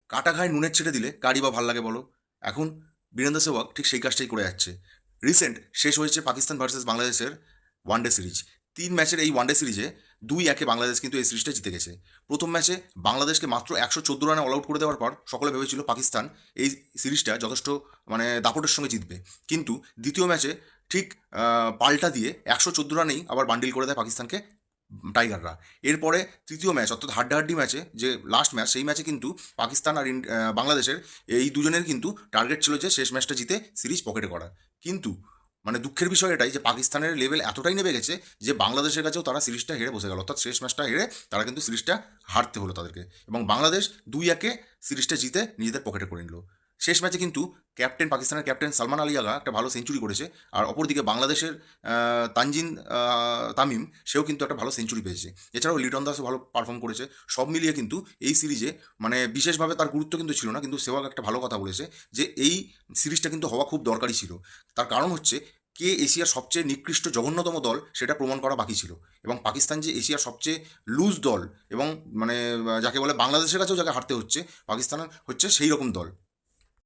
কাটা ঘায়ে নুনের ছেটে দিলে কারই বা ভাল লাগে বলো। এখন বীরেন্দ্র সেহবাগ ঠিক সেই কাজটাই করে যাচ্ছে। রিসেন্ট শেষ হয়েছে পাকিস্তান ভার্সেস বাংলাদেশের ওয়ানডে সিরিজ। 3 ম্যাচের এই ওয়ানডে সিরিজে 2-1 বাংলাদেশ কিন্তু এই সিরিজটা জিতে গেছে। প্রথম ম্যাচে বাংলাদেশকে মাত্র 114 রানে অল আউট করে দেওয়ার পর সকলে ভেবেছিল পাকিস্তান এই সিরিজটা যথেষ্ট দাপটের সঙ্গে জিতবে। কিন্তু দ্বিতীয় ম্যাচে ঠিক পাল্টা দিয়ে 114 রানেই আবার বান্ডিল করে দেয় পাকিস্তানকে টাইগাররা। এরপরে তৃতীয় ম্যাচ অর্থাৎ হাড্ডাহাড্ডি ম্যাচে যে লাস্ট ম্যাচ, সেই ম্যাচে কিন্তু পাকিস্তান আর বাংলাদেশের এই দুজনের কিন্তু টার্গেট ছিল যে শেষ ম্যাচটা জিতে সিরিজ পকেটে করার। কিন্তু দুঃখের বিষয় এটাই যে পাকিস্তানের লেভেল এতটাই নেমে গেছে যে বাংলাদেশের কাছেও তারা সিরিজটা হেরে বসে গেল, অর্থাৎ শেষ ম্যাচটা হেরে তারা কিন্তু সিরিজটা হারতে হলো তাদেরকে, এবং বাংলাদেশ 2-1 সিরিজটা জিতে নিজেদের পকেটে করে নিল। শেষ ম্যাচে কিন্তু পাকিস্তানের ক্যাপ্টেন সালমান আলী আগা একটা ভালো সেঞ্চুরি করেছে, আর অপরদিকে বাংলাদেশের তানজিন তামিম, সেও কিন্তু একটা ভালো সেঞ্চুরি পেয়েছে। এছাড়াও লিটন দাসও ভালো পারফর্ম করেছে। সব মিলিয়ে কিন্তু এই সিরিজে বিশেষভাবে তার গুরুত্ব কিন্তু ছিল না, কিন্তু সেহবাগ একটা ভালো কথা বলেছে যে এই সিরিজটা কিন্তু হওয়া খুব দরকারি ছিল। তার কারণ হচ্ছে, কে এশিয়ার সবচেয়ে নিকৃষ্ট জঘন্যতম দল সেটা প্রমাণ করা বাকি ছিল, এবং পাকিস্তান যে এশিয়ার সবচেয়ে লুজ দল এবং যাকে বলে বাংলাদেশের কাছেও যাকে হারতে হচ্ছে, পাকিস্তান হচ্ছে সেই রকম দল।